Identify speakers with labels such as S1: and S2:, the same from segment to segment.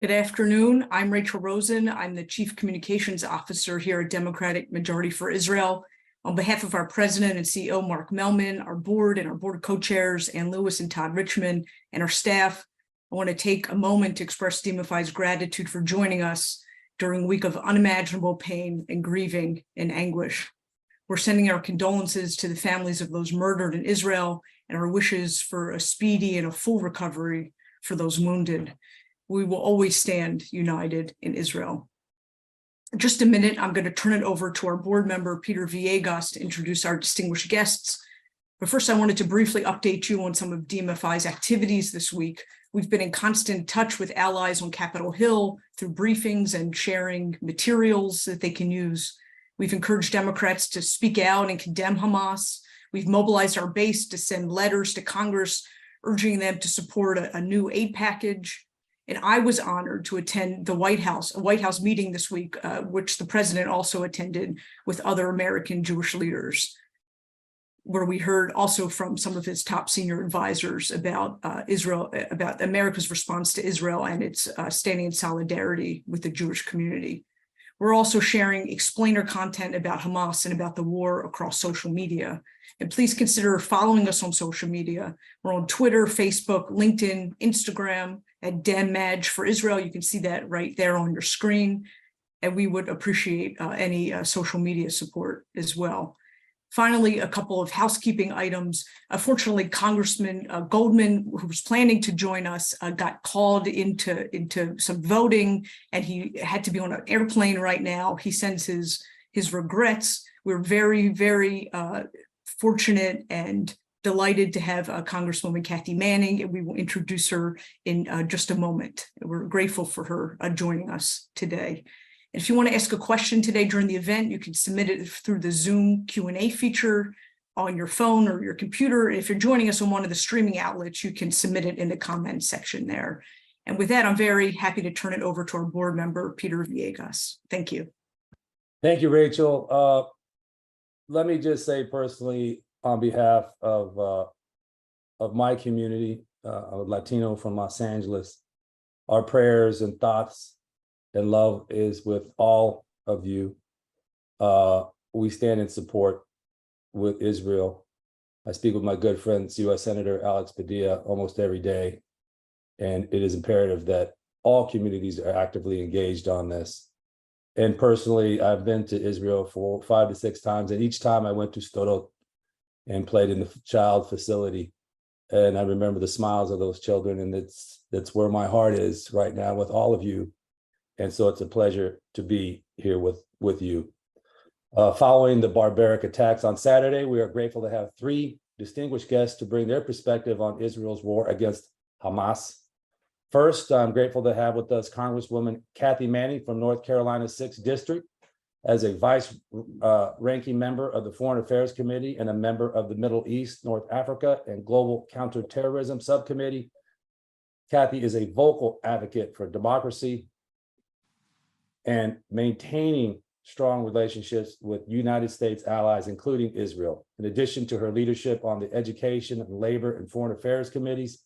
S1: Good afternoon. I'm Rachel Rosen. I'm the Chief Communications Officer here at Democratic Majority for Israel. On behalf of our President and CEO, Mark Melman, our board and our board of co-chairs, Ann Lewis and Todd Richmond, and our staff, I want to take a moment to express DMFI's gratitude for joining us during a week of unimaginable pain and grieving and anguish. We're sending our condolences to the families of those murdered in Israel and our wishes for a speedy and a full recovery for those wounded. We will always stand united in Israel. In just a minute, I'm going to turn it over to our board member, Peter Villegas, to introduce our distinguished guests. But first, I wanted to briefly update you on some of DMFI's activities this week. We've been in constant touch with allies on Capitol Hill through briefings and sharing materials that they can use. We've encouraged Democrats to speak out and condemn Hamas. We've mobilized our base to send letters to Congress urging them to support a new aid package. And I was honored to attend a White House meeting this week, which the president also attended with other American Jewish leaders, where we heard also from some of his top senior advisors about Israel, about America's response to Israel and its standing in solidarity with the Jewish community. We're also sharing explainer content about Hamas and about the war across social media. And please consider following us on social media. We're on Twitter, Facebook, LinkedIn, Instagram at DemMaj for Israel. You can see that right there on your screen. And we would appreciate any social media support as well. Finally, a couple of housekeeping items. Fortunately, Congressman Goldman, who was planning to join us, got called into some voting, and he had to be on an airplane right now. He sends his regrets. We're very, very fortunate and delighted to have Congresswoman Kathy Manning, and we will introduce her in just a moment. We're grateful for her joining us today. And if you want to ask a question today during the event, you can submit it through the Zoom Q&A feature on your phone or your computer. If you're joining us on one of the streaming outlets, you can submit it in the comment section there. And with that, I'm very happy to turn it over to our board member, Peter Villegas. Thank you.
S2: Thank you, Rachel. Let me just say personally, on behalf of my community, a Latino from Los Angeles, our prayers and thoughts and love is with all of you. We stand in support with Israel. I speak with my good friends, U.S. Senator Alex Padilla, almost every day. And it is imperative that all communities are actively engaged on this. And personally, I've been to Israel 5 to 6 times. And each time I went to Sderot and played in the child facility. And I remember the smiles of those children. And that's where my heart is right now with all of you. And so it's a pleasure to be here with you. Following the barbaric attacks on Saturday, we are grateful to have 3 distinguished guests to bring their perspective on Israel's war against Hamas. First, I'm grateful to have with us Congresswoman Kathy Manning from North Carolina's 6th District as a vice ranking member of the Foreign Affairs Committee and a member of the Middle East, North Africa, and Global Counterterrorism Subcommittee. Kathy is a vocal advocate for democracy and maintaining strong relationships with United States allies, including Israel. In addition to her leadership on the Education and Labor and Foreign Affairs Committees,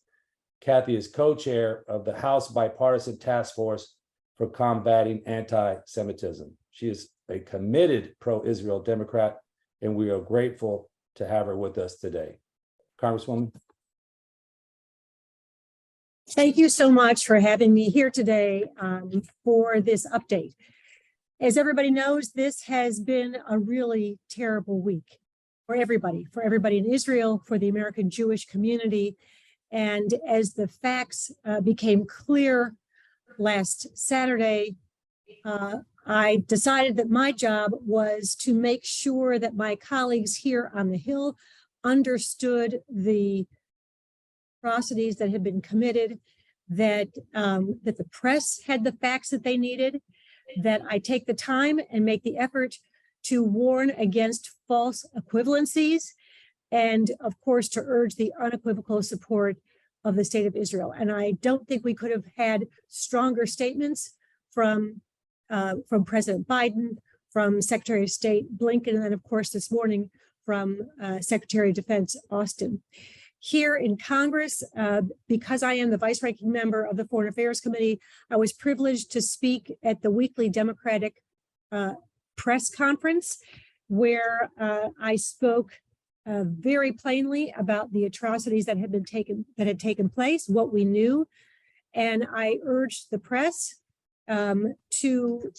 S2: Kathy is co-chair of the House Bipartisan Task Force for Combating Anti-Semitism. She is a committed pro-Israel Democrat, and we are grateful to have her with us today. Congresswoman.
S3: Thank you so much for having me here today for this update. As everybody knows, this has been a really terrible week for everybody in Israel, for the American Jewish community. And as the facts became clear last Saturday, I decided that my job was to make sure that my colleagues here on the Hill understood the atrocities that had been committed, that the press had the facts that they needed, that I take the time and make the effort to warn against false equivalencies, and of course to urge the unequivocal support of the state of Israel. And I don't think we could have had stronger statements from President Biden, from Secretary of State Blinken, and then of course this morning from Secretary of Defense Austin. Here in Congress, because I am the vice ranking member of the Foreign Affairs Committee, I was privileged to speak at the weekly Democratic press conference where I spoke very plainly about the atrocities that had taken place, what we knew, and I urged the press to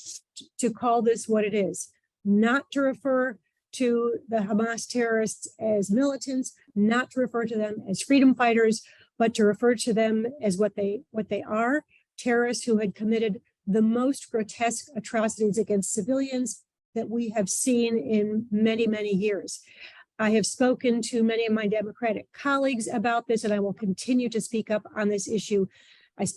S3: call this what it is, not to refer to the Hamas terrorists as militants, not to refer to them as freedom fighters, but to refer to them as what they are, terrorists who had committed the most grotesque atrocities against civilians that we have seen in many, many years. I have spoken to many of my Democratic colleagues about this, and I will continue to speak up on this issue. I've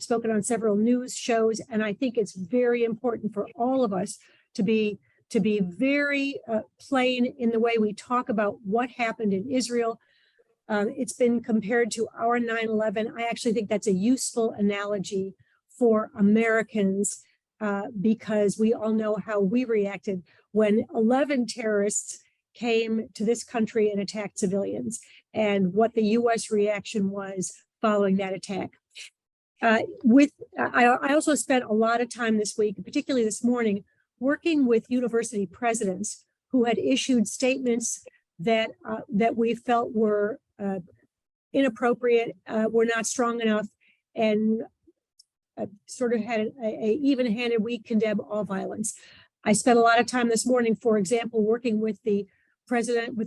S3: spoken on several news shows, and I think it's very important for all of us to be very plain in the way we talk about what happened in Israel. It's been compared to our 9/11. I actually think that's a useful analogy for Americans because we all know how we reacted when 11 terrorists came to this country and attacked civilians, and what the U.S. reaction was following that attack. I also spent a lot of time this week, particularly this morning, working with university presidents who had issued statements that we felt were inappropriate, were not strong enough, and sort of had a even-handed, we condemn all violence. I spent a lot of time this morning, for example, working with the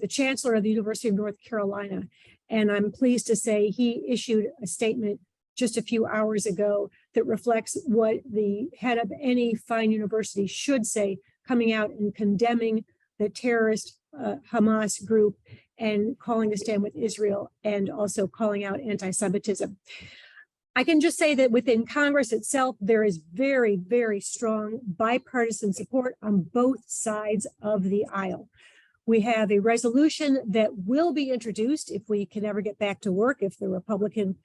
S3: chancellor of the University of North Carolina, and I'm pleased to say he issued a statement just a few hours ago that reflects what the head of any fine university should say, coming out and condemning the terrorist Hamas group and calling to stand with Israel, and also calling out anti-Semitism. I can just say that within Congress itself, there is very, very strong bipartisan support on both sides of the aisle. We have a resolution that will be introduced if we can ever get back to work, if the Republican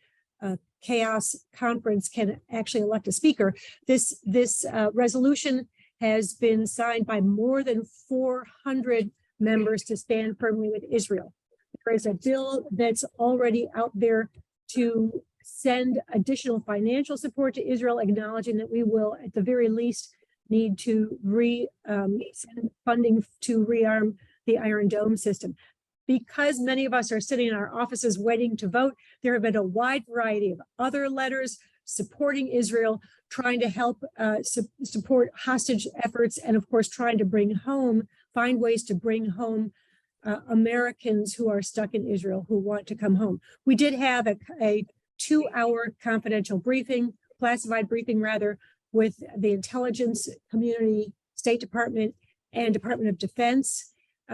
S3: chaos conference can actually elect a speaker. This resolution has been signed by more than 400 members to stand firmly with Israel. There is a bill that's already out there to send additional financial support to Israel, acknowledging that we will, at the very least, need to send funding to rearm the Iron Dome system. Because many of us are sitting in our offices waiting to vote, there have been a wide variety of other letters supporting Israel, trying to help support hostage efforts, and of course, trying to find ways to bring home Americans who are stuck in Israel who want to come home. We did have a 2-hour confidential briefing, classified briefing rather, with the intelligence community, State Department, and Department of Defense,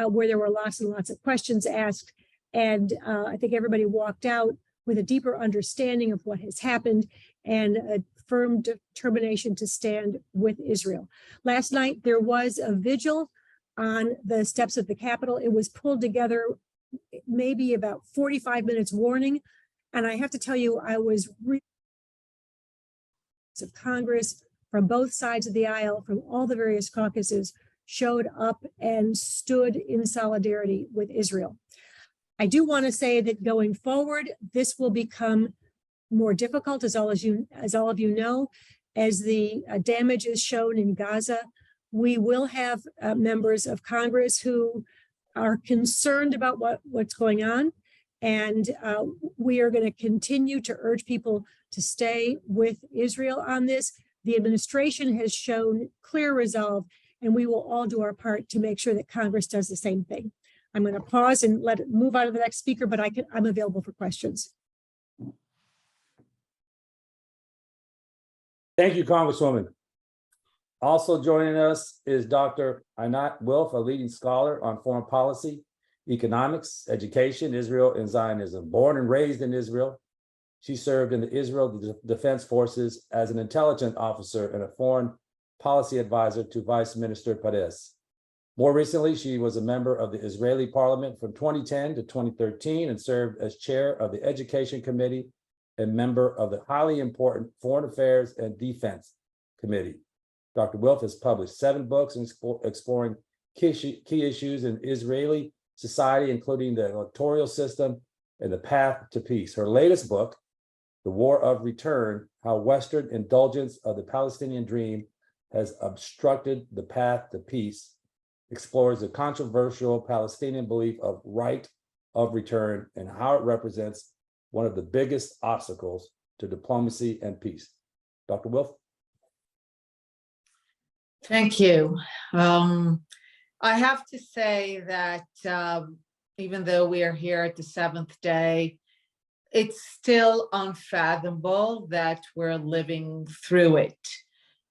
S3: where there were lots and lots of questions asked. And I think everybody walked out with a deeper understanding of what has happened and a firm determination to stand with Israel. Last night, there was a vigil on the steps of the Capitol. It was pulled together maybe about 45 minutes warning. And I have to tell you, I was really of Congress from both sides of the aisle, from all the various caucuses, showed up and stood in solidarity with Israel. I do want to say that going forward, this will become more difficult, as all of you know, as the damage is shown in Gaza. We will have members of Congress who are concerned about what's going on, and we are going to continue to urge people to stay with Israel on this. The administration has shown clear resolve, and we will all do our part to make sure that Congress does the same thing. I'm going to pause and let it move on to the next speaker, but I'm available for questions.
S2: Thank you, Congresswoman. Also joining us is Dr. Einat Wilf, a leading scholar on foreign policy, economics, education, Israel, and Zionism. Born and raised in Israel, she served in the Israel Defense Forces as an intelligence officer and a foreign policy advisor to Vice Minister Peres. More recently, she was a member of the Israeli parliament from 2010 to 2013 and served as chair of the Education Committee and member of the highly important Foreign Affairs and Defense Committee. Dr. Wilf has published 7 books exploring key issues in Israeli society, including the electoral system, and the Path to Peace. Her latest book, The War of Return, How Western Indulgence of the Palestinian Dream Has Obstructed the Path to Peace, explores the controversial Palestinian belief of right of return and how it represents one of the biggest obstacles to diplomacy and peace. Dr. Wilf?
S4: Thank you. I have to say that even though we are here at the 7th day, it's still unfathomable that we're living through it.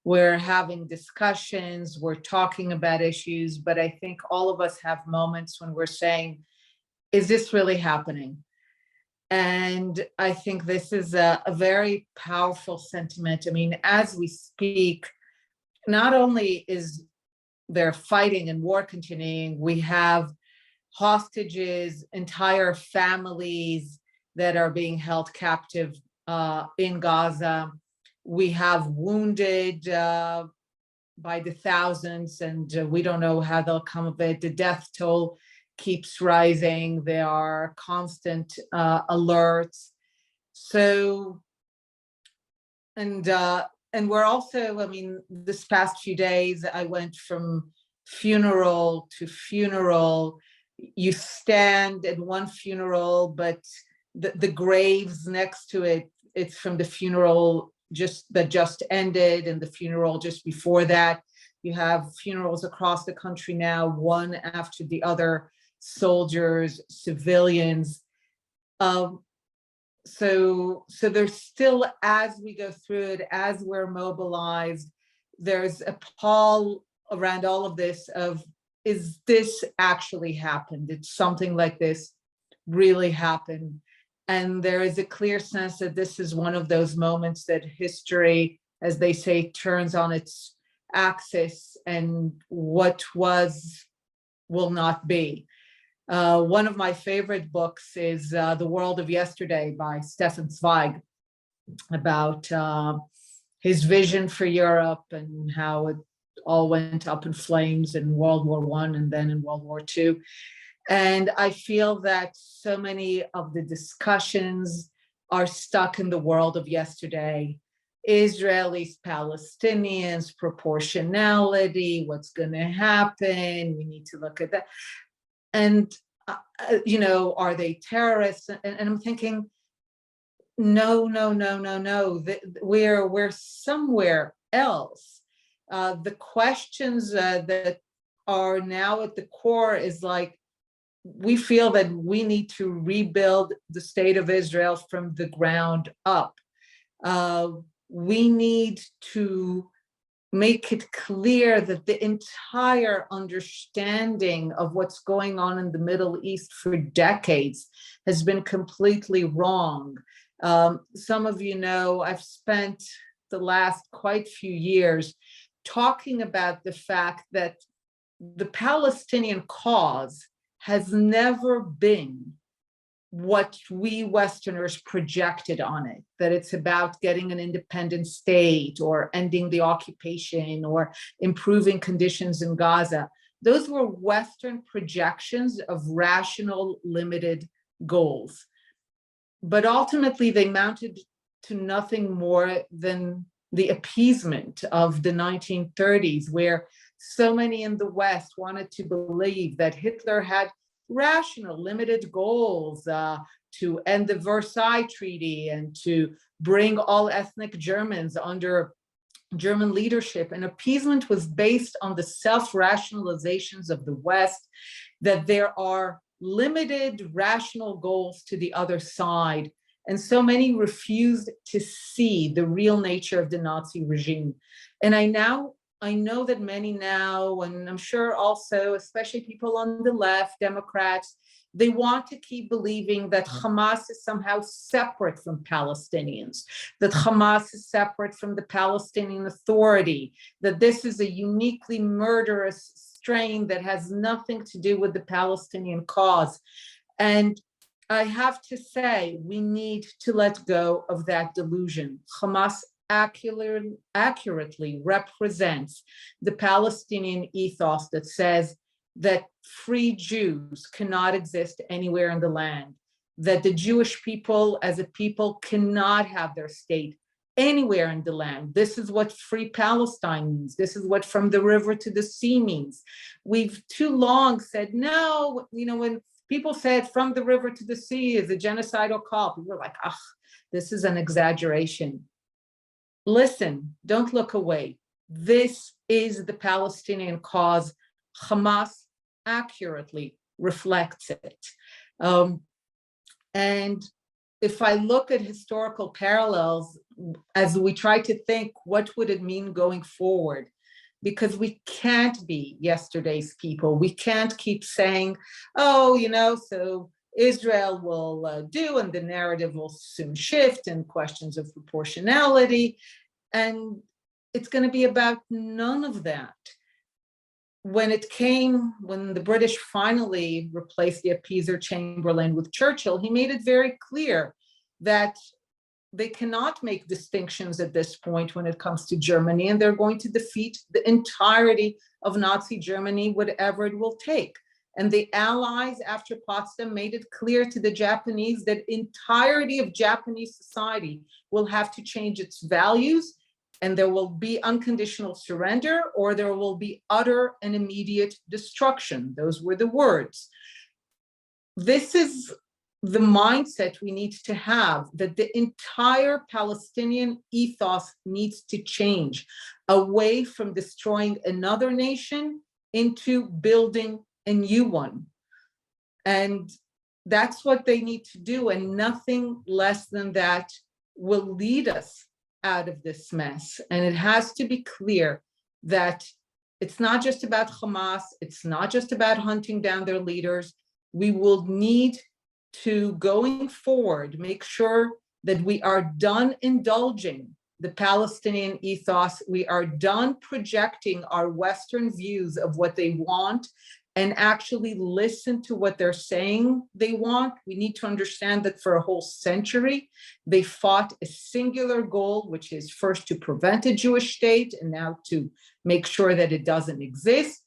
S4: We're having discussions, we're talking about issues, but I think all of us have moments when we're saying, is this really happening? And I think this is a very powerful sentiment. I mean, as we speak, not only is there fighting and war continuing, we have hostages, entire families that are being held captive in Gaza. We have wounded by the thousands, and we don't know how they'll come of it. The death toll keeps rising. There are constant alerts. So, and we're also, I mean, this past few days, I went from funeral to funeral. You stand at one funeral, but the graves next to it, it's from the funeral that just ended, and the funeral just before that. You have funerals across the country now, one after the other, soldiers, civilians. So there's still, as we go through it, as we're mobilized, there's a pall around all of this of, is this actually happened? Did something like this really happen? And there is a clear sense that this is one of those moments that history, as they say, turns on its axis, and what was will not be. One of my favorite books is The World of Yesterday by Stefan Zweig, about his vision for Europe and how it all went up in flames in World War I and then in World War II. And I feel that so many of the discussions are stuck in the world of yesterday. Israelis, Palestinians, proportionality, what's going to happen? We need to look at that. And, you know, are they terrorists? And I'm thinking, no. We're somewhere else. The questions that are now at the core is like, we feel that we need to rebuild the state of Israel from the ground up. We need to make it clear that the entire understanding of what's going on in the Middle East for decades has been completely wrong. Some of you know, I've spent the last quite few years talking about the fact that the Palestinian cause has never been what we Westerners projected on it, that it's about getting an independent state or ending the occupation or improving conditions in Gaza. Those were Western projections of rational, limited goals. But ultimately, they mounted to nothing more than the appeasement of the 1930s, where so many in the West wanted to believe that Hitler had rational, limited goals to end the Versailles Treaty and to bring all ethnic Germans under German leadership. And appeasement was based on the self-rationalizations of the West, that there are limited rational goals to the other side. And so many refused to see the real nature of the Nazi regime. And I know that many now, and I'm sure also, especially people on the left, Democrats, they want to keep believing that Hamas is somehow separate from Palestinians, that Hamas is separate from the Palestinian Authority, that this is a uniquely murderous strain that has nothing to do with the Palestinian cause. And I have to say, we need to let go of that delusion. Hamas accurately represents the Palestinian ethos that says that free Jews cannot exist anywhere in the land, that the Jewish people as a people cannot have their state anywhere in the land. This is what free Palestine means. This is what from the river to the sea means. We've too long said, no, when people said from the river to the sea is a genocidal call, people were like, this is an exaggeration. Listen, don't look away. This is the Palestinian cause. Hamas accurately reflects it. And if I look at historical parallels, as we try to think, what would it mean going forward? Because we can't be yesterday's people. We can't keep saying, so Israel will do, and the narrative will soon shift, and questions of proportionality. And it's going to be about none of that. When the British finally replaced the appeaser Chamberlain with Churchill, he made it very clear that they cannot make distinctions at this point when it comes to Germany, and they're going to defeat the entirety of Nazi Germany, whatever it will take. And the Allies, after Potsdam, made it clear to the Japanese that entirety of Japanese society will have to change its values, and there will be unconditional surrender, or there will be utter and immediate destruction. Those were the words. This is the mindset we need to have, that the entire Palestinian ethos needs to change away from destroying another nation into building a new one. And that's what they need to do, and nothing less than that will lead us out of this mess. And it has to be clear that it's not just about Hamas, it's not just about hunting down their leaders. We will need to, going forward, make sure that we are done indulging the Palestinian ethos. We are done projecting our Western views of what they want, and actually listen to what they're saying they want. We need to understand that for a whole century, they fought a singular goal, which is first to prevent a Jewish state, and now to make sure that it doesn't exist.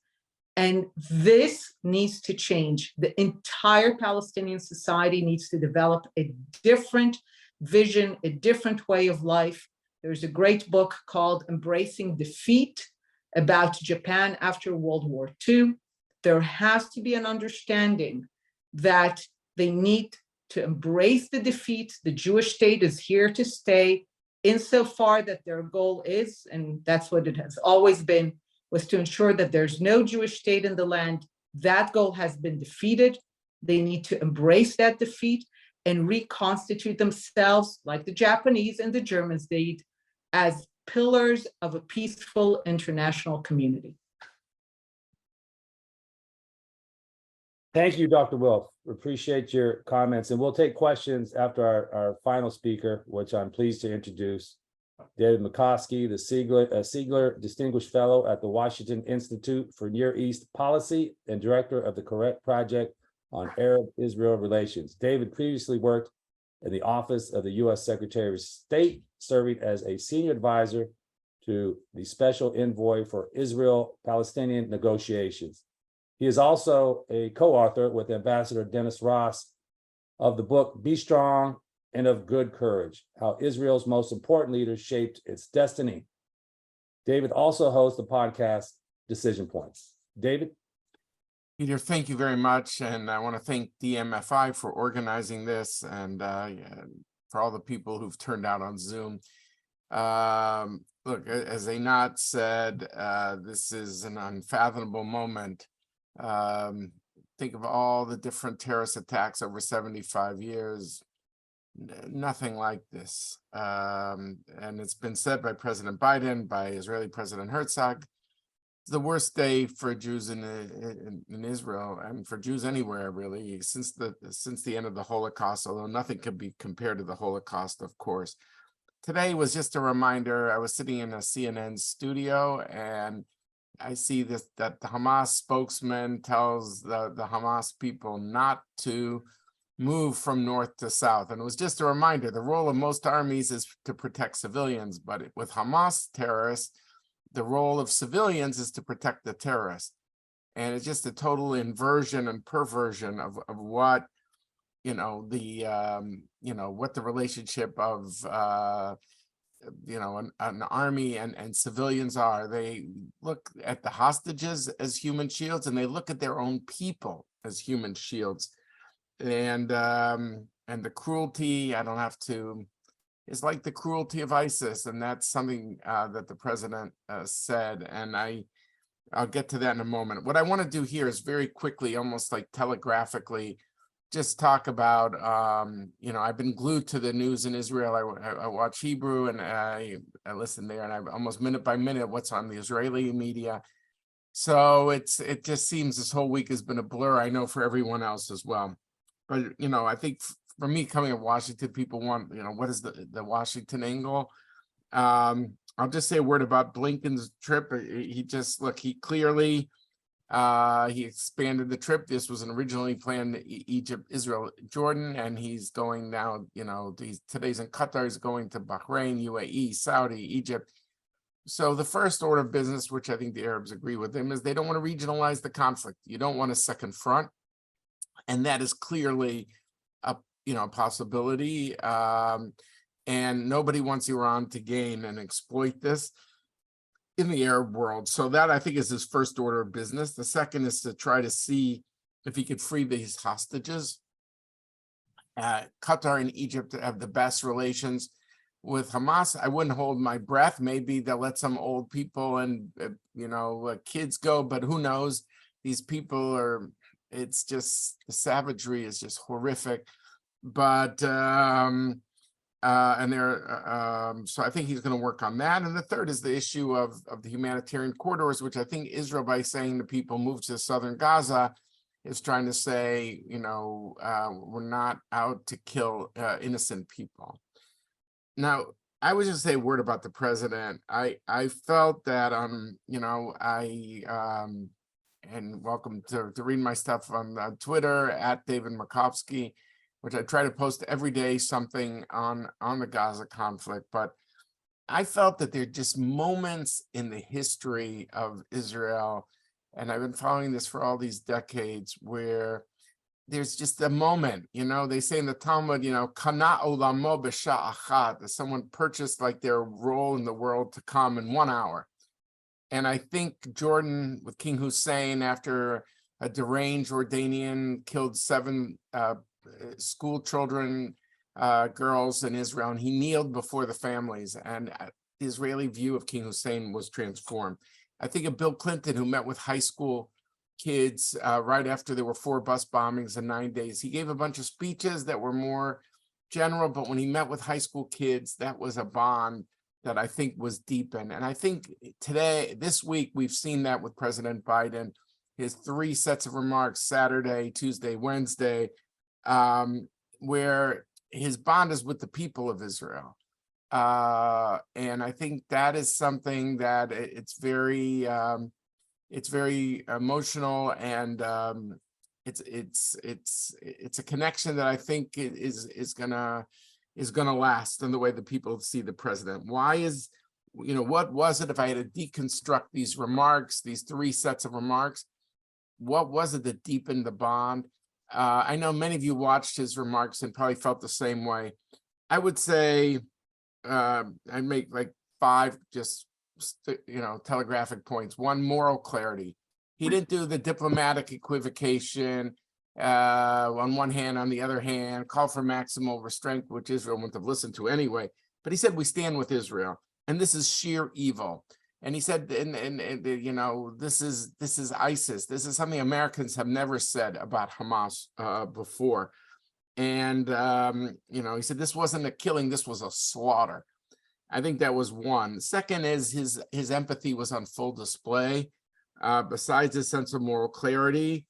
S4: And this needs to change. The entire Palestinian society needs to develop a different vision, a different way of life. There's a great book called Embracing Defeat about Japan after World War II. There has to be an understanding that they need to embrace the defeat. The Jewish state is here to stay, insofar that their goal is, and that's what it has always been, was to ensure that there's no Jewish state in the land. That goal has been defeated. They need to embrace that defeat and reconstitute themselves, like the Japanese and the Germans did, as pillars of a peaceful international community.
S2: Thank you, Dr. Wilf. Appreciate your comments, and we'll take questions after our final speaker, which I'm pleased to introduce, David Makovsky, the Siegler Distinguished Fellow at the Washington Institute for Near East Policy and Director of the Correct Project on Arab-Israel Relations. David previously worked in the Office of the U.S. Secretary of State, serving as a senior advisor to the Special Envoy for Israel-Palestinian negotiations. He is also a co-author with Ambassador Dennis Ross of the book, Be Strong and of Good Courage, How Israel's Most Important Leaders Shaped Its Destiny. David also hosts the podcast, Decision Points. David?
S5: Peter, thank you very much. And I want to thank DMFI for organizing this, and for all the people who've turned out on Zoom. Look, as Einat said, this is an unfathomable moment. Think of all the different terrorist attacks over 75 years. Nothing like this. And it's been said by President Biden, by Israeli President Herzog, it's the worst day for Jews in Israel, and for Jews anywhere, really, since the end of the Holocaust, although nothing could be compared to the Holocaust, of course. Today was just a reminder. I was sitting in a CNN studio, and I see that the Hamas spokesman tells the Hamas people not to move from north to south. And it was just a reminder, the role of most armies is to protect civilians, but with Hamas terrorists, the role of civilians is to protect the terrorists. And it's just a total inversion and perversion of what what the relationship of an army and civilians are. They look at the hostages as human shields, and they look at their own people as human shields. And the cruelty, I don't have to, is like the cruelty of ISIS, and that's something that the president said, and I'll get to that in a moment. What I want to do here is very quickly, almost like telegraphically, just talk about, I've been glued to the news in Israel. I watch Hebrew, and I listen there, and I'm almost minute by minute what's on the Israeli media. So it just seems this whole week has been a blur, I know, for everyone else as well. But, I think for me, coming to Washington, people want, what is the Washington angle? I'll just say a word about Blinken's trip. He clearly, he expanded the trip. This was an originally planned Egypt, Israel, Jordan, and he's going now, today's in Qatar, he's going to Bahrain, UAE, Saudi, Egypt. So the first order of business, which I think the Arabs agree with him, is they don't want to regionalize the conflict. You don't want a second front. And that is clearly a possibility. And nobody wants Iran to gain and exploit this in the Arab world. So that, I think, is his first order of business. The second is to try to see if he could free these hostages. Qatar and Egypt have the best relations with Hamas. I wouldn't hold my breath. Maybe they'll let some old people and, kids go, but who knows? These people are, it's just, the savagery is just horrific. But, so I think he's going to work on that. And the third is the issue of the humanitarian corridors, which I think Israel, by saying to people move to southern Gaza, is trying to say, we're not out to kill innocent people. Now, I would just say a word about the president. I felt that, and welcome to read my stuff on Twitter at David Makovsky, which I try to post every day something on the Gaza conflict. But I felt that there are just moments in the history of Israel, and I've been following this for all these decades, where there's just a moment, they say in the Talmud, kana olamo b'sha achat, that someone purchased like their role in the world to come in 1 hour. And I think Jordan with King Hussein, after a deranged Jordanian killed 7 school children, girls in Israel, and he kneeled before the families, and the Israeli view of King Hussein was transformed. I think of Bill Clinton, who met with high school kids right after there were 4 bus bombings in 9 days. He gave a bunch of speeches that were more general, but when he met with high school kids, that was a bond that I think was deepened. And I think this week, we've seen that with President Biden, his 3 sets of remarks, Saturday, Tuesday, Wednesday, where his bond is with the people of Israel. And I think that is something that it's very emotional, and it's a connection that I think is gonna last in the way that people see the president. Why is, what was it, if I had to deconstruct these remarks, these 3 sets of remarks, what was it that deepened the bond? I know many of you watched his remarks and probably felt the same way. I would say I'd make like 5 just telegraphic points. 1, moral clarity. He didn't do the diplomatic equivocation on one hand, on the other hand, call for maximal restraint, which Israel wouldn't have listened to anyway. But he said, we stand with Israel, and this is sheer evil. And he said, this is ISIS. This is something Americans have never said about Hamas before. And he said, this wasn't a killing, this was a slaughter. I think that was one. Second is his empathy was on full display. Besides his sense of moral clarity,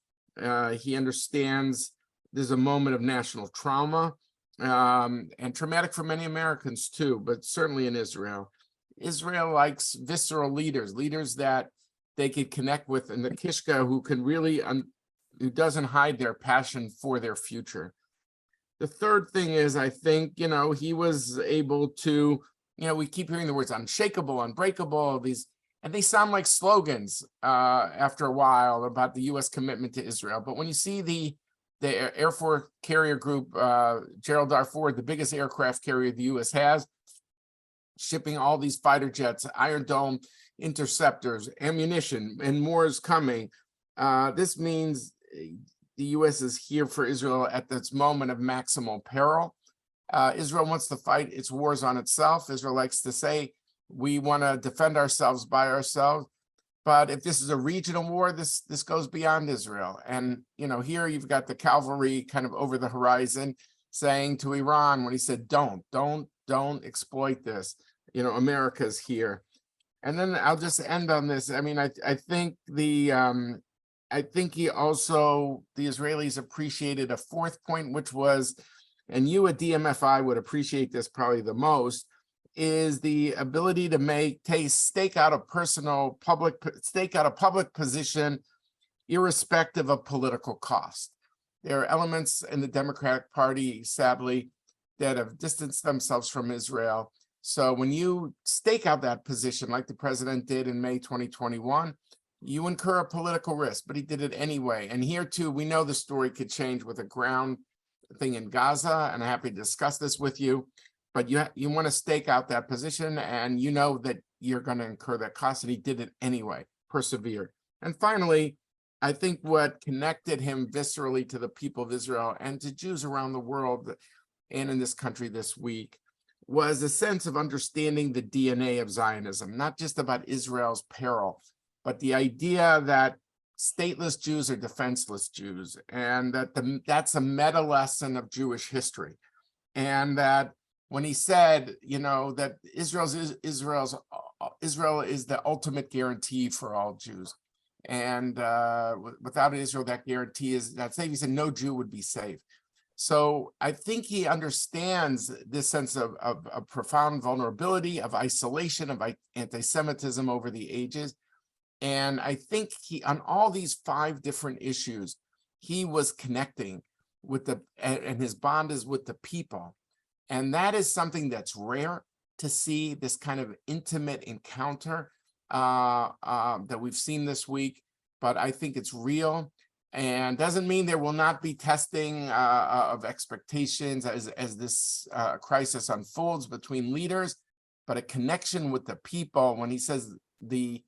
S5: he understands there's a moment of national trauma, and traumatic for many Americans too, but certainly in Israel. Israel likes visceral leaders that they could connect with, and the Kishka who can really, who doesn't hide their passion for their future. The third thing is, I think, he was able to, we keep hearing the words unshakable, unbreakable, these, and they sound like slogans after a while about the U.S. commitment to Israel. But when you see the the Air Force Carrier Group, Gerald R. Ford, the biggest aircraft carrier the U.S. has, shipping all these fighter jets, Iron Dome interceptors, ammunition, and more is coming. This means the U.S. is here for Israel at this moment of maximal peril. Israel wants to fight its wars on itself. Israel likes to say, we want to defend ourselves by ourselves. But if this is a regional war, this goes beyond Israel. And, you know, here you've got the cavalry kind of over the horizon saying to Iran when he said, don't exploit this. You know, America's here. And then I'll just end on this. I mean, I think I think the Israelis appreciated a fourth point, which was, and you at DMFI would appreciate this probably the most, is the ability to stake out a public position, irrespective of political cost. There are elements in the Democratic Party, sadly, that have distanced themselves from Israel. So when you stake out that position, like the president did in May 2021, you incur a political risk, but he did it anyway. And here too, we know the story could change with a ground thing in Gaza, and I'm happy to discuss this with you. But you want to stake out that position, and you know that you're going to incur that cost, and he did it anyway, persevered. And finally, I think what connected him viscerally to the people of Israel and to Jews around the world and in this country this week was a sense of understanding the DNA of Zionism, not just about Israel's peril, but the idea that stateless Jews are defenseless Jews, and that that's a meta lesson of Jewish history. And that when he said, you know, that Israel is the ultimate guarantee for all Jews. And without Israel, that guarantee is not safe. He said no Jew would be safe. So I think he understands this sense of profound vulnerability, of isolation, of anti-Semitism over the ages. And I think on all these 5 different issues, he was connecting with and his bond is with the people. And that is something that's rare to see, this kind of intimate encounter that we've seen this week, but I think it's real. And doesn't mean there will not be testing of expectations as this crisis unfolds between leaders, but a connection with the people. When he says when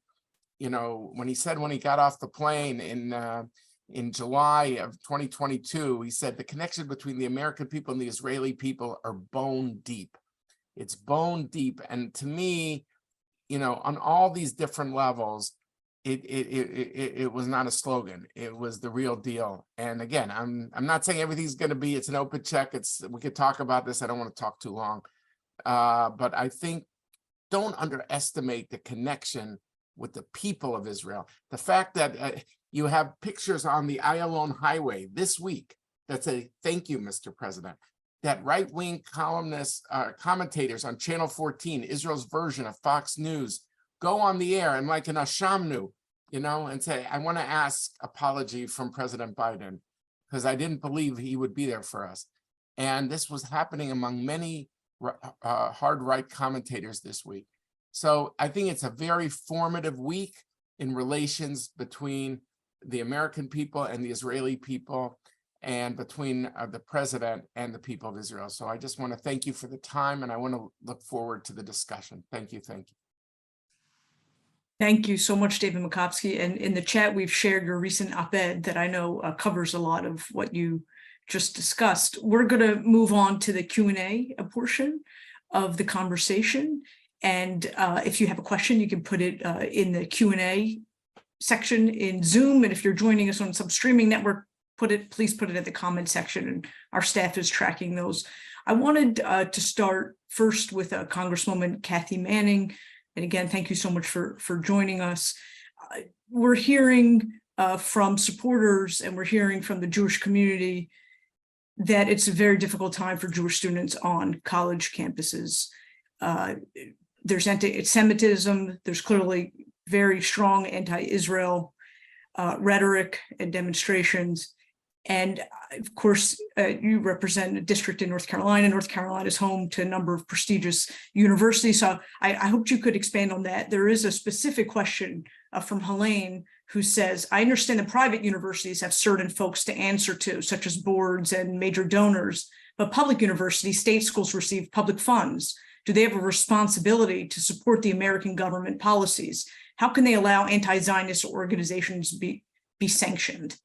S5: he got off the plane in July of 2022, he said the connection between the American people and the Israeli people are bone deep. It's bone deep. And to me, you know, on all these different levels, it was not a slogan. It was the real deal. And again, I'm not saying everything's going to be, it's an open check. We could talk about this. I don't want to talk too long. But I think don't underestimate the connection with the people of Israel. The fact that you have pictures on the Ayalon Highway this week that say, thank you, Mr. President. That right-wing columnists, commentators on Channel 14, Israel's version of Fox News, go on the air and like an Ashamnu, you know, and say, I want to ask apology from President Biden because I didn't believe he would be there for us. And this was happening among many hard right commentators this week. So I think it's a very formative week in relations between the American people and the Israeli people, and between the president and the people of Israel. So I just want to thank you for the time, and I want to look forward to the discussion. Thank you. Thank you.
S1: Thank you so much, David Makovsky. And in the chat, we've shared your recent op-ed that I know covers a lot of what you just discussed. We're going to move on to the Q&A portion of the conversation. And if you have a question, you can put it in the Q&A section in Zoom. And if you're joining us on some streaming network, please put it in the comment section, and our staff is tracking those. I wanted to start first with Congresswoman Kathy Manning. And again, thank you so much for joining us. We're hearing from supporters, and we're hearing from the Jewish community that it's a very difficult time for Jewish students on college campuses. There's anti-Semitism, there's clearly very strong anti-Israel rhetoric and demonstrations. And of course, you represent a district in North Carolina. North Carolina is home to a number of prestigious universities. So I hoped you could expand on that. There is a specific question from Helene, who says, I understand the private universities have certain folks to answer to, such as boards and major donors, but public universities, state schools receive public funds. Do they have a responsibility to support the American government policies? How can they allow anti-Zionist organizations be sanctioned?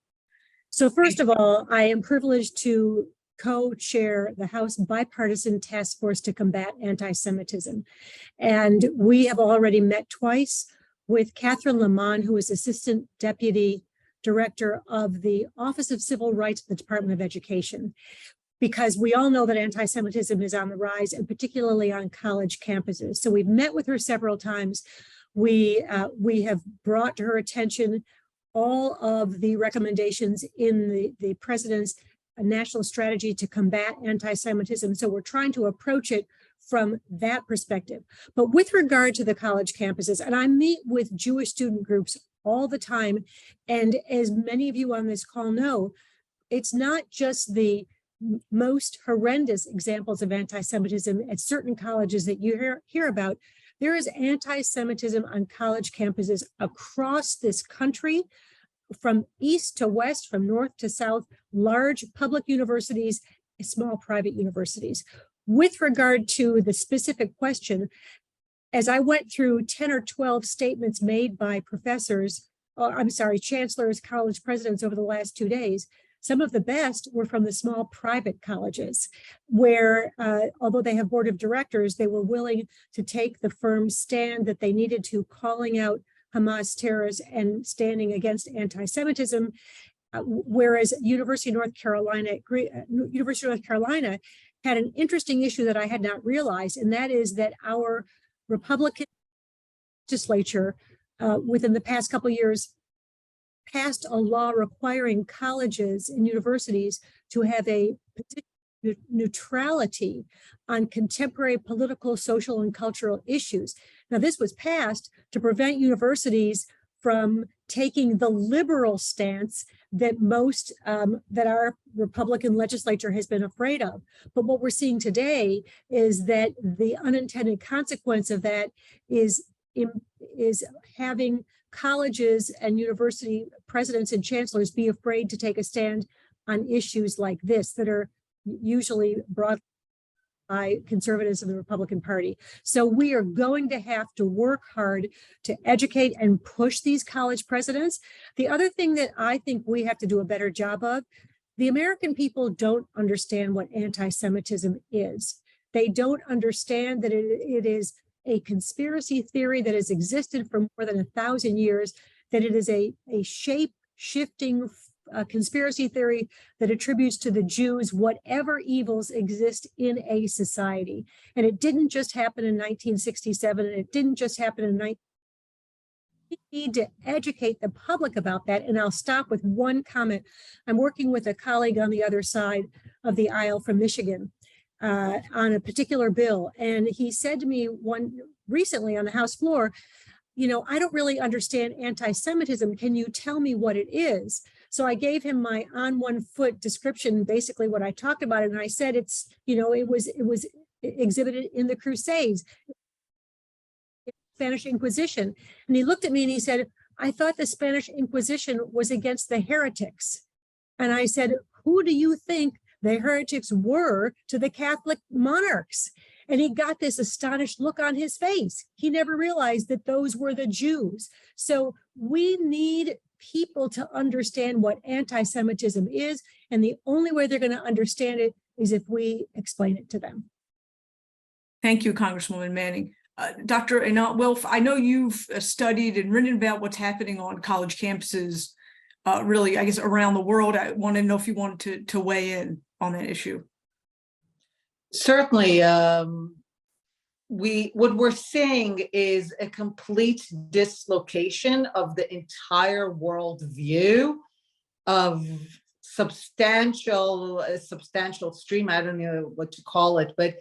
S3: So first of all, I am privileged to co-chair the House Bipartisan Task Force to Combat Anti-Semitism. And we have already met twice with Catherine Lamont, who is Assistant Deputy Director of the Office of Civil Rights at the Department of Education, because we all know that anti-Semitism is on the rise, and particularly on college campuses. So we've met with her several times. We have brought to her attention all of the recommendations in the president's national strategy to combat anti-Semitism. So we're trying to approach it from that perspective. But with regard to the college campuses, and I meet with Jewish student groups all the time, and as many of you on this call know, it's not just the most horrendous examples of anti-Semitism at certain colleges that you hear about. There is anti-Semitism on college campuses across this country, from east to west, from north to south, large public universities, small private universities. With regard to the specific question, as I went through 10 or 12 statements made by chancellors, college presidents over the last 2 days, some of the best were from the small private colleges, where although they have board of directors, they were willing to take the firm stand that they needed to, calling out Hamas terrorists and standing against anti-Semitism. Whereas University of North Carolina had an interesting issue that I had not realized, and that is that our Republican legislature within the past couple of years passed a law requiring colleges and universities to have a neutrality on contemporary political, social, and cultural issues. Now, this was passed to prevent universities from taking the liberal stance that that our Republican legislature has been afraid of. But what we're seeing today is that the unintended consequence of that is having colleges and university presidents and chancellors be afraid to take a stand on issues like this that are usually brought by conservatives in the Republican Party. So we are going to have to work hard to educate and push these college presidents. The other thing that I think we have to do a better job of, the American people don't understand what anti-Semitism is. They don't understand that it is a conspiracy theory that has existed for more than 1,000 years, that it is a shape-shifting conspiracy theory that attributes to the Jews whatever evils exist in a society. And it didn't just happen in 1967, and it didn't just happen in 19. We need to educate the public about that. And I'll stop with one comment. I'm working with a colleague on the other side of the aisle from Michigan on a particular bill. And he said to me recently on the House floor, you know, I don't really understand anti-Semitism. Can you tell me what it is? So I gave him my on one foot description, basically what I talked about. And I said, it was exhibited in the Crusades, Spanish Inquisition. And he looked at me and he said, I thought the Spanish Inquisition was against the heretics. And I said, who do you think the heretics were to the Catholic monarchs? And he got this astonished look on his face. He never realized that those were the Jews. So we need people to understand what anti-Semitism is. And the only way they're going to understand it is if we explain it to them.
S1: Thank you, Congresswoman Manning. Dr. Einat Wilf, I know you've studied and written about what's happening on college campuses, really, I guess, around the world. I want to know if you wanted to weigh in on that issue.
S4: Certainly. What we're seeing is a complete dislocation of the entire world view of substantial stream. I don't know what to call it, but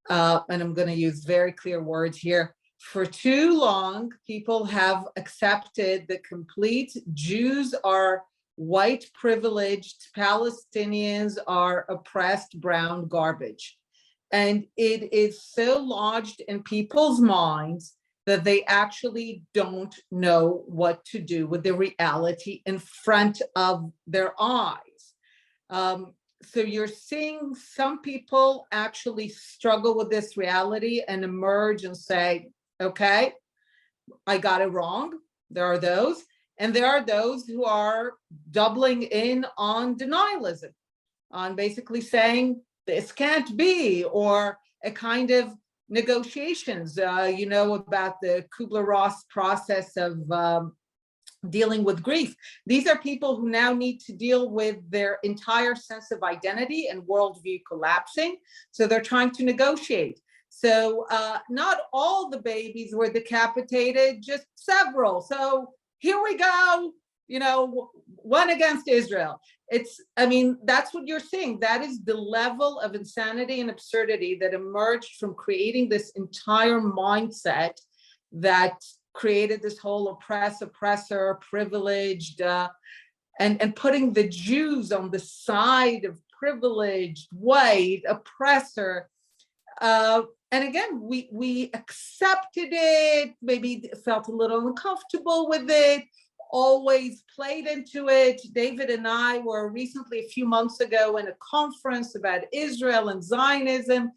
S4: and I'm going to use very clear words here. For too long, people have accepted the complete Jews are white privileged, Palestinians are oppressed brown garbage. And it is so lodged in people's minds that they actually don't know what to do with the reality in front of their eyes. So you're seeing some people actually struggle with this reality and emerge and say, okay, I got it wrong. There are those. And there are those who are doubling in on denialism, on basically saying this can't be, or a kind of negotiations, about the Kubler-Ross process of dealing with grief. These are people who now need to deal with their entire sense of identity and worldview collapsing. So they're trying to negotiate. So not all the babies were decapitated, just several. So here we go, one against Israel. That's what you're seeing. That is the level of insanity and absurdity that emerged from creating this entire mindset that created this whole oppressor, privileged, and putting the Jews on the side of privileged, white, oppressor. And again, we accepted it, maybe felt a little uncomfortable with it, always played into it. David and I were recently, a few months ago, in a conference about Israel and Zionism,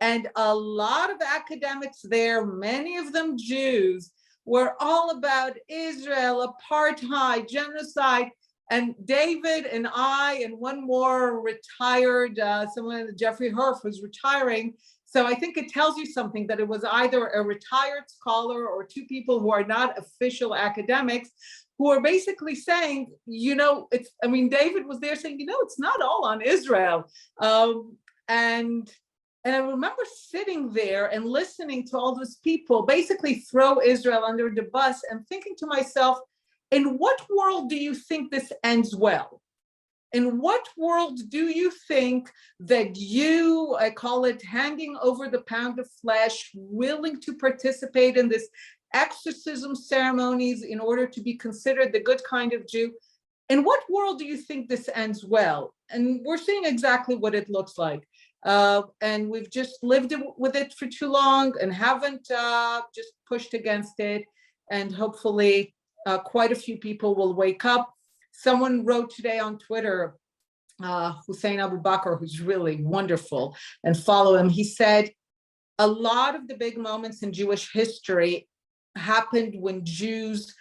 S4: and a lot of academics there, many of them Jews, were all about Israel, apartheid, genocide. And David and I, and one more retired, someone, Jeffrey Herf, was retiring. So I think it tells you something, that it was either a retired scholar or two people who are not official academics who are basically saying, David was there saying, it's not all on Israel. And I remember sitting there and listening to all those people basically throw Israel under the bus and thinking to myself, in what world do you think this ends well? In what world do you think that you, I call it hanging over the pound of flesh, willing to participate in this exorcism ceremonies in order to be considered the good kind of Jew? In what world do you think this ends well? And we're seeing exactly what it looks like. And we've just lived with it for too long and haven't just pushed against it. And hopefully quite a few people will wake up. Someone wrote today on Twitter, Hussein Abu Bakr, who's really wonderful, and follow him. He said, a lot of the big moments in Jewish history happened when Jews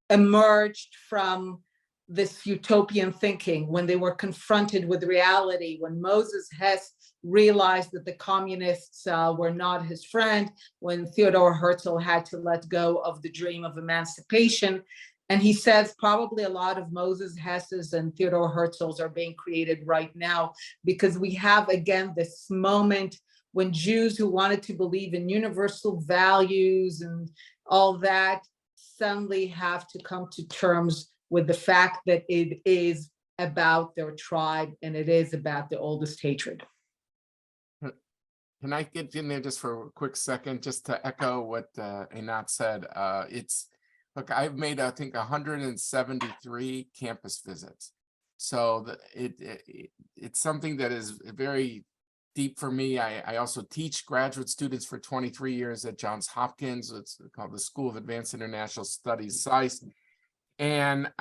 S4: emerged from this utopian thinking, when they were confronted with reality, when Moses Hess realized that the communists were not his friend, when Theodore Herzl had to let go of the dream of emancipation. And he says probably a lot of Moses Hess's and Theodore Herzl's are being created right now, because we have, again, this moment when Jews who wanted to believe in universal values and all that suddenly have to come to terms with the fact that it is about their tribe and it is about the oldest hatred.
S5: Can I get in there just for a quick second, just to echo what Einat said? Look, I've made, I think, 173 campus visits. So it's something that is very deep for me. I also teach graduate students for 23 years at Johns Hopkins. It's called the School of Advanced International Studies, SAIS. And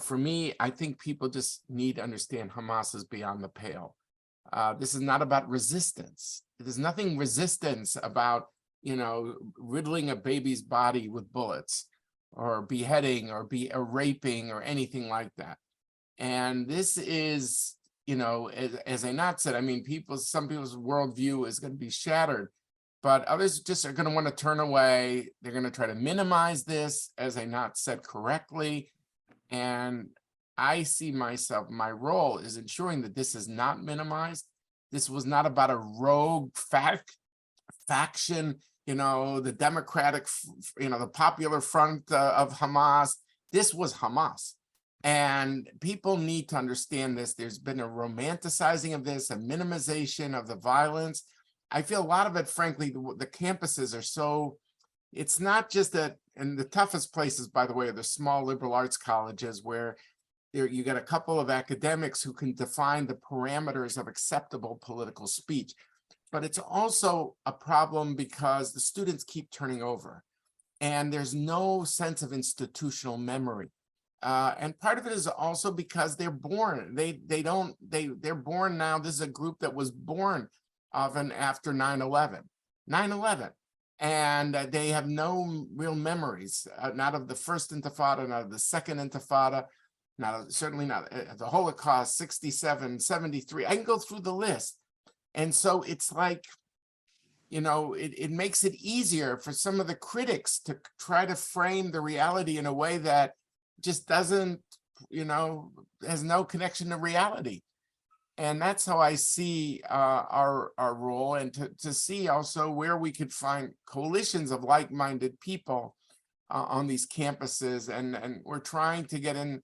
S5: for me, I think people just need to understand Hamas is beyond the pale. This is not about resistance. There's nothing resistance about, riddling a baby's body with bullets or beheading or raping or anything like that. And this is, as Einat said, some people's worldview is going to be shattered, but others just are going to want to turn away. They're going to try to minimize this, as Einat said correctly. And I see myself, my role is ensuring that this is not minimized. This was not about a rogue faction, the Democratic, the Popular Front of Hamas. This was Hamas. And people need to understand this. There's been a romanticizing of this, a minimization of the violence. I feel a lot of it, frankly, the campuses are so, it's not just that, and the toughest places, by the way, are the small liberal arts colleges where you get a couple of academics who can define the parameters of acceptable political speech. but it's also a problem because the students keep turning over and there's no sense of institutional memory. And part of it is also because they're born. They're born now. This is a group that was born often after 9/11. 9/11. And they have no real memories, not of the first Intifada, not of the second Intifada, certainly not the Holocaust, 67, 73. I can go through the list. And so it's like, you know, it makes it easier for some of the critics to try to frame the reality in a way that just doesn't, you know, has no connection to reality. And that's how I see our role, and to see also where we could find coalitions of like-minded people on these campuses. And we're trying to get in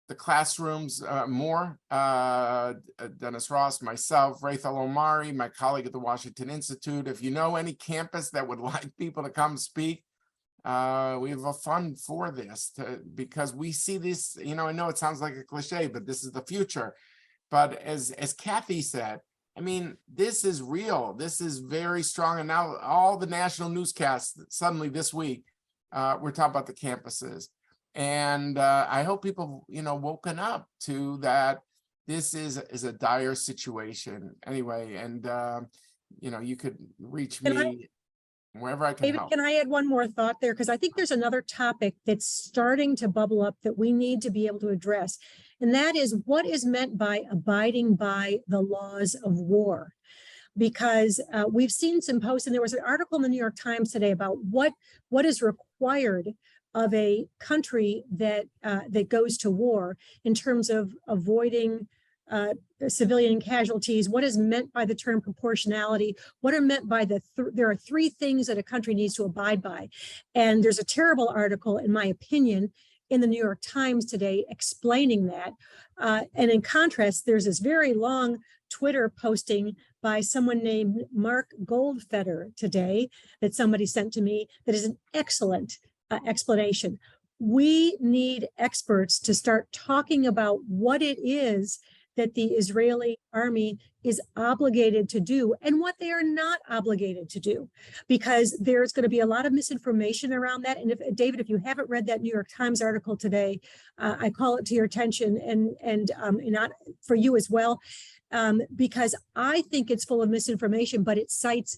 S5: the classrooms more. Dennis Ross, myself, Rachel Omari, my colleague at the Washington Institute. If you know any campus that would like people to come speak, we have a fund for this because we see this, you know, I know it sounds like a cliche, but this is the future. But as Kathy said, I mean, this is real. This is very strong. And now all the national newscasts suddenly this week, we're talking about the campuses. And I hope people, you know, woken up to that. This is a dire situation anyway. And, you know, you could reach me wherever I can
S3: David,
S5: help.
S3: can I add one more thought there? Because I think there's another topic that's starting to bubble up that we need to be able to address. And that is what is meant by abiding by the laws of war. Because we've seen some posts, and there was an article in the New York Times today about what is required of a country that goes to war in terms of avoiding civilian casualties, what is meant by the term proportionality, what are meant by there are three things that a country needs to abide by. And there's a terrible article, in my opinion, in the New York Times today explaining that. And in contrast, there's this very long Twitter posting by someone named Mark Goldfeder today that somebody sent to me that is an excellent explanation. We need experts to start talking about what it is that the Israeli army is obligated to do and what they are not obligated to do, because there's going to be a lot of misinformation around that. And David, if you haven't read that New York Times article today, I call it to your attention and not for you as well, because I think it's full of misinformation, but it cites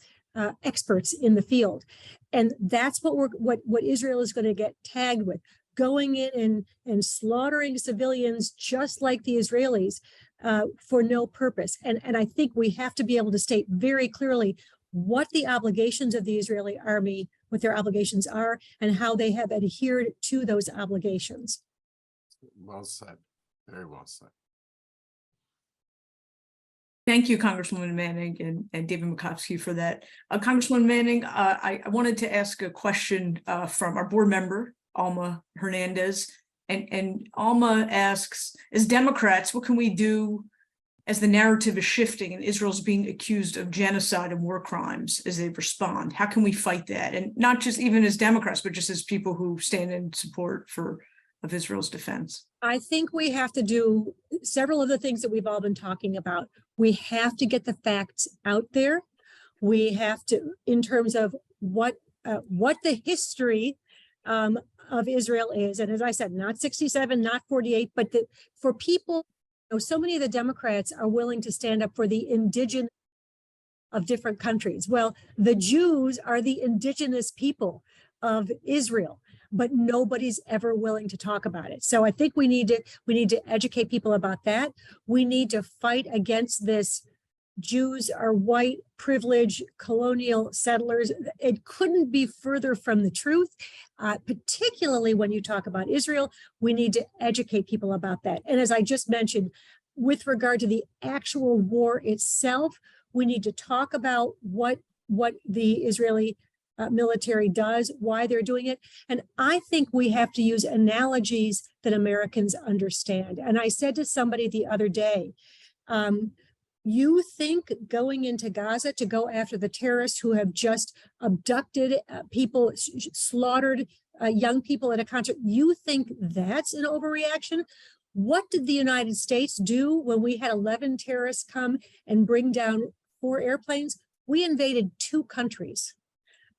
S3: experts in the field. And that's what Israel is going to get tagged with, going in and slaughtering civilians just like the Israelis for no purpose. And I think we have to be able to state very clearly what the obligations of the Israeli army, what their obligations are, and how they have adhered to those obligations.
S5: Well said. Very well said.
S1: Thank you, Congresswoman Manning and David Makovsky for that. Congresswoman Manning, I wanted to ask a question from our board member, Alma Hernandez. And Alma asks, as Democrats, what can we do as the narrative is shifting and Israel's being accused of genocide and war crimes as they respond? How can we fight that? And not just even as Democrats, but just as people who stand in support of Israel's defense.
S3: I think we have to do several of the things that we've all been talking about. We have to get the facts out there. We have to, in terms of what the history of Israel is. And as I said, not 67, not 48, but for people, you know, so many of the Democrats are willing to stand up for the indigenous of different countries. Well, the Jews are the indigenous people of Israel, but nobody's ever willing to talk about it. So I think we need to educate people about that. We need to fight against this Jews are white, privileged, colonial settlers. It couldn't be further from the truth, particularly when you talk about Israel. We need to educate people about that. And as I just mentioned, with regard to the actual war itself, we need to talk about what the Israeli military does, why they're doing it. And I think we have to use analogies that Americans understand. And I said to somebody the other day, you think going into Gaza to go after the terrorists who have just abducted people, slaughtered young people at a concert, you think that's an overreaction? What did the United States do when we had 11 terrorists come and bring down 4 airplanes? We invaded 2 countries.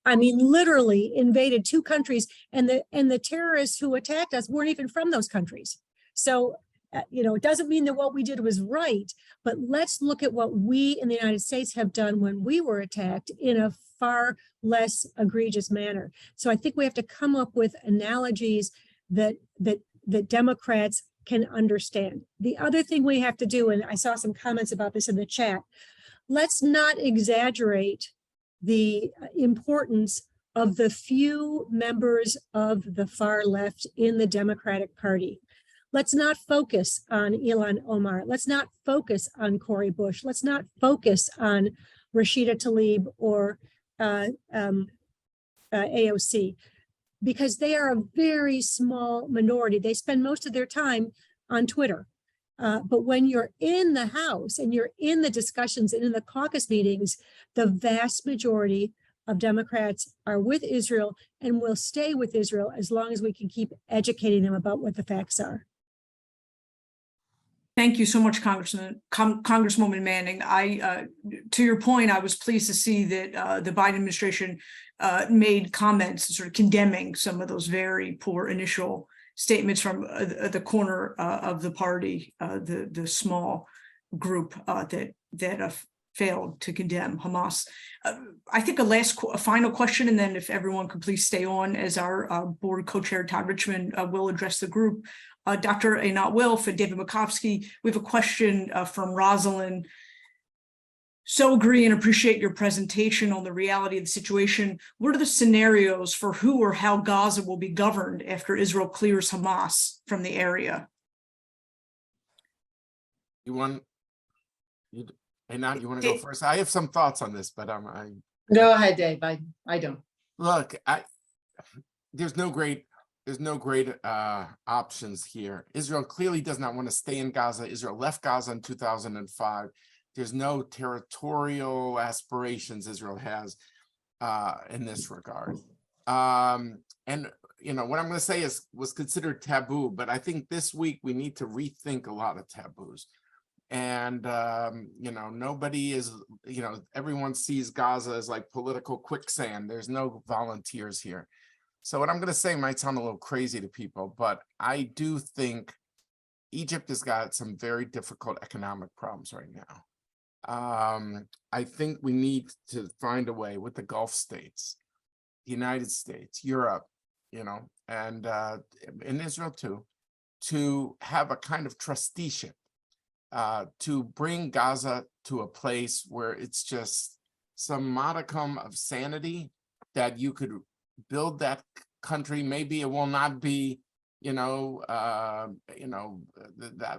S3: I mean, literally invaded 2 countries, and the terrorists who attacked us weren't even from those countries. So, it doesn't mean that what we did was right, but let's look at what we in the United States have done when we were attacked in a far less egregious manner. So I think we have to come up with analogies that Democrats can understand. The other thing we have to do, and I saw some comments about this in the chat, let's not exaggerate the importance of the few members of the far left in the Democratic Party. Let's not focus on Ilhan Omar. Let's not focus on Cori Bush. Let's not focus on Rashida Tlaib or AOC, because they are a very small minority. They spend most of their time on Twitter. But when you're in the House and you're in the discussions and in the caucus meetings, the vast majority of Democrats are with Israel and will stay with Israel as long as we can keep educating them about what the facts are.
S1: Thank you so much, Congresswoman Manning. To your point, I was pleased to see that the Biden administration made comments sort of condemning some of those very poor initial statements from the corner of the party, the small group that failed to condemn Hamas. I think a final question, and then if everyone could please stay on as our board co-chair Todd Richmond will address the group. Dr. Einat Wilf and David Makovsky, we have a question from Rosalind. So agree and appreciate your presentation on the reality of the situation. What are the scenarios for who or how Gaza will be governed after Israel clears Hamas from the area?
S5: Einat, you want to go first? I have some thoughts on this, but
S4: Go ahead, Dave. I don't.
S5: Look, there's no great options here. Israel clearly does not want to stay in Gaza. Israel left Gaza in 2005. There's no territorial aspirations Israel has in this regard. And what I'm going to say was considered taboo, but I think this week we need to rethink a lot of taboos. And nobody is, everyone sees Gaza as like political quicksand. There's no volunteers here. So what I'm going to say might sound a little crazy to people, but I do think Egypt has got some very difficult economic problems right now. I think we need to find a way with the Gulf states, the United States, Europe, and in Israel too, to have a kind of trusteeship to bring Gaza to a place where it's just some modicum of sanity that you could build that country. Maybe it will not be, the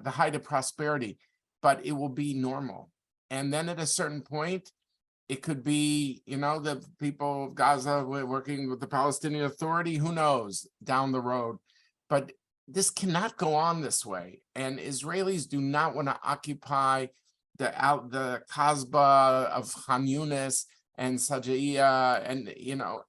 S5: height of prosperity, but it will be normal. And then at a certain point, it could be, the people of Gaza working with the Palestinian Authority, who knows, down the road. But this cannot go on this way. And Israelis do not want to occupy the Kasbah of Khan Yunis and Sajaiya and,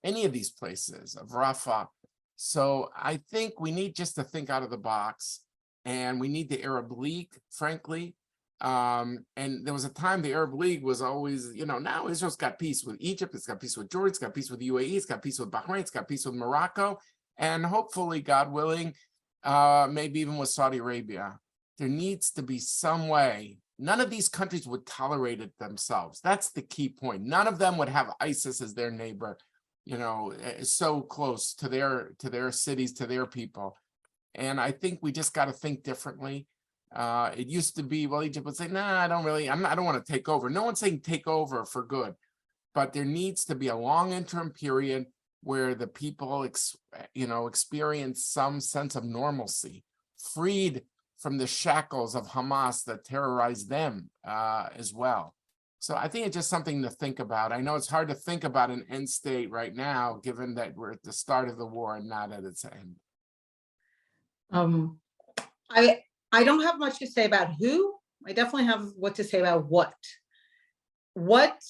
S5: any of these places of Rafah. So I think we need just to think out of the box, and we need the Arab League, frankly. And there was a time the Arab League was always, now Israel's got peace with Egypt, it's got peace with Jordan, it's got peace with UAE, it's got peace with Bahrain, it's got peace with Morocco, and hopefully, God willing, maybe even with Saudi Arabia. There needs to be some way. None of these countries would tolerate it themselves. That's the key point. None of them would have ISIS as their neighbor, so close to their cities, to their people. And I think we just got to think differently. It used to be, well, Egypt would say, nah, I don't want to take over. No one's saying take over for good, but there needs to be a long interim period where the people, experience some sense of normalcy, freed from the shackles of Hamas that terrorize them as well. So I think it's just something to think about. I know it's hard to think about an end state right now, given that we're at the start of the war and not at its end.
S4: I don't have much to say about who. I definitely have what to say about what. What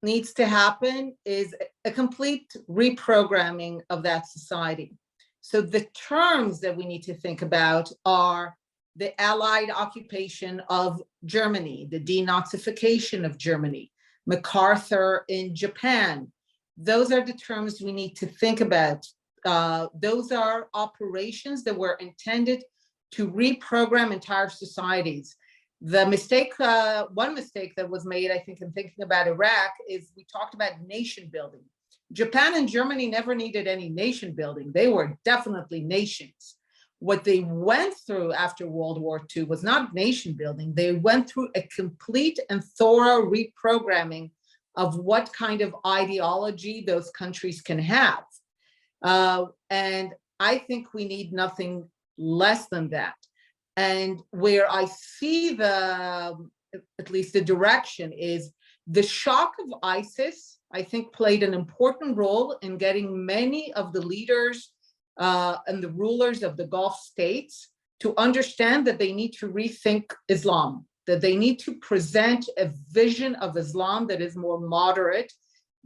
S4: needs to happen is a complete reprogramming of that society. So the terms that we need to think about are the Allied occupation of Germany, the denazification of Germany, MacArthur in Japan. Those are the terms we need to think about. Those are operations that were intended to reprogram entire societies. The mistake, one mistake that was made, I think, in thinking about Iraq is we talked about nation building. Japan and Germany never needed any nation building. They were definitely nations. What they went through after World War II was not nation building. They went through a complete and thorough reprogramming of what kind of ideology those countries can have. And I think we need nothing less than that. And where I see at least the direction is the shock of ISIS, I think, played an important role in getting many of the leaders and the rulers of the Gulf states to understand that they need to rethink Islam, that they need to present a vision of Islam that is more moderate,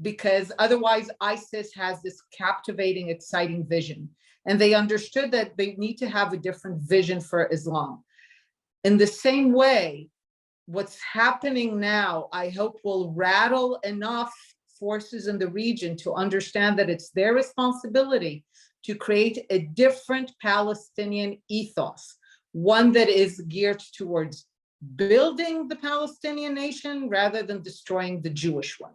S4: because otherwise ISIS has this captivating, exciting vision. And they understood that they need to have a different vision for Islam. In the same way, what's happening now, I hope, will rattle enough forces in the region to understand that it's their responsibility to create a different Palestinian ethos, one that is geared towards building the Palestinian nation rather than destroying the Jewish one.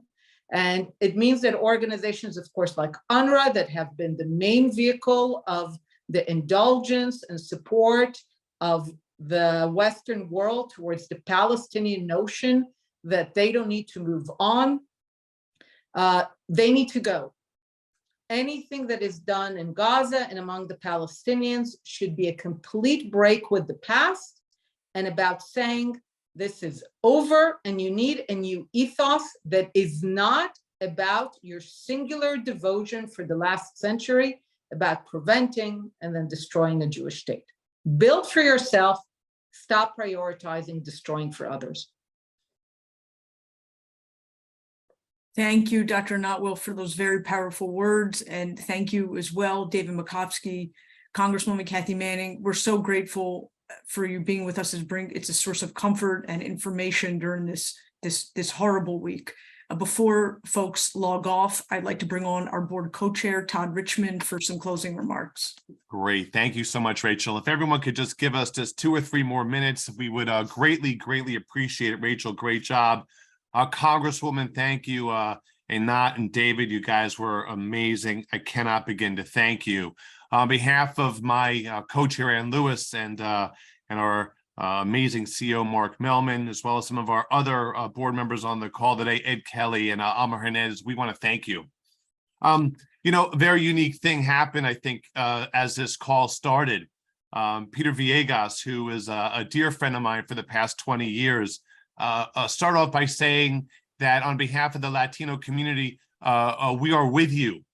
S4: And it means that organizations, of course, like UNRWA, that have been the main vehicle of the indulgence and support of the Western world towards the Palestinian notion that they don't need to move on, they need to go. Anything that is done in Gaza and among the Palestinians should be a complete break with the past and about saying, this is over, and you need a new ethos that is not about your singular devotion for the last century, about preventing and then destroying a Jewish state. Build for yourself, stop prioritizing destroying for others.
S1: Thank you, Dr. Einat Wilf, for those very powerful words. And thank you as well, David Makovsky, Congresswoman Kathy Manning. We're so grateful for you being with us. It's a source of comfort and information during this horrible week. Before folks log off, I'd like to bring on our board co-chair, Todd Richmond, for some closing remarks.
S6: Great. Thank you so much, Rachel. If everyone could just give us just 2 or 3 more minutes, we would greatly appreciate it. Rachel, great job. Congresswoman, thank you. Einat and David, you guys were amazing. I cannot begin to thank you. On behalf of my co-chair, Ann Lewis, and our amazing CEO, Mark Melman, as well as some of our other board members on the call today, Ed Kelly and Amar Hernandez, we want to thank you. You know, a very unique thing happened, I think, as this call started. Peter Villegas, who is a dear friend of mine for the past 20 years, started off by saying that on behalf of the Latino community, we are with you.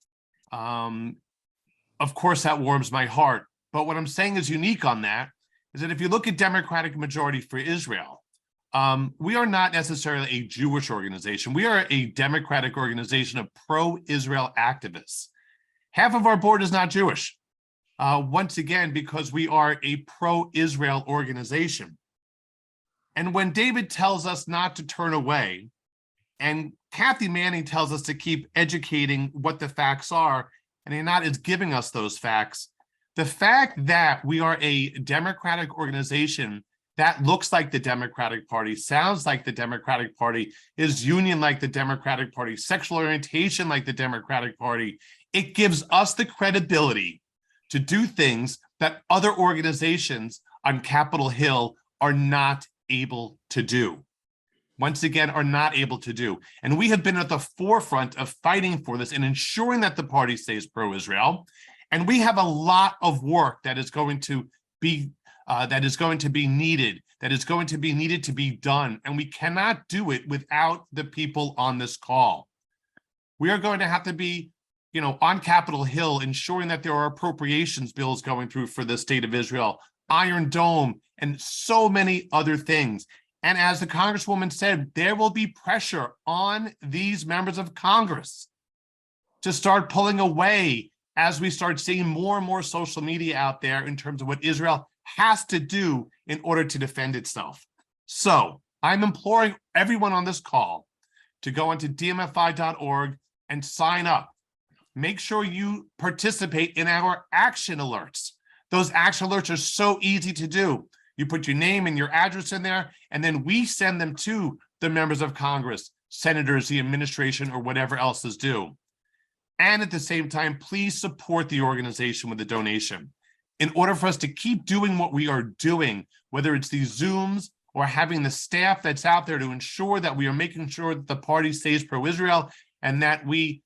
S6: Of course, that warms my heart. But what I'm saying is unique on that is that if you look at Democratic Majority for Israel, we are not necessarily a Jewish organization. We are a democratic organization of pro-Israel activists. Half of our board is not Jewish. Once again, because we are a pro-Israel organization. And when David tells us not to turn away, and Kathy Manning tells us to keep educating what the facts are, and Einat is giving us those facts, the fact that we are a democratic organization that looks like the Democratic Party, sounds like the Democratic Party, is union like the Democratic Party, sexual orientation like the Democratic Party, it gives us the credibility to do things that other organizations on Capitol Hill are not able to do. Once again, are not able to do. And we have been at the forefront of fighting for this and ensuring that the party stays pro-Israel. And we have a lot of work that is going to be needed to be done. And we cannot do it without the people on this call. We are going to have to be, you know, on Capitol Hill, ensuring that there are appropriations bills going through for the state of Israel, Iron Dome, and so many other things. And as the Congresswoman said, there will be pressure on these members of Congress to start pulling away as we start seeing more and more social media out there in terms of what Israel has to do in order to defend itself. So I'm imploring everyone on this call to go onto DMFI.org and sign up. Make sure you participate in our action alerts. Those action alerts are so easy to do. You put your name and your address in there, and then we send them to the members of Congress, senators, the administration, or whatever else is due. And at the same time, please support the organization with a donation. In order for us to keep doing what we are doing, whether it's these Zooms or having the staff that's out there to ensure that we are making sure that the party stays pro-Israel and that we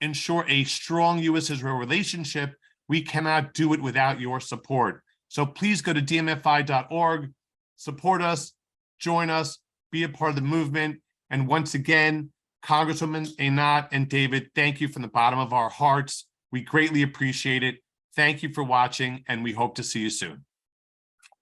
S6: ensure a strong U.S.-Israel relationship, we cannot do it without your support. So please go to DMFI.org, support us, join us, be a part of the movement. And once again, Congresswoman Einat and David, thank you from the bottom of our hearts. We greatly appreciate it. Thank you for watching, and we hope to see you soon.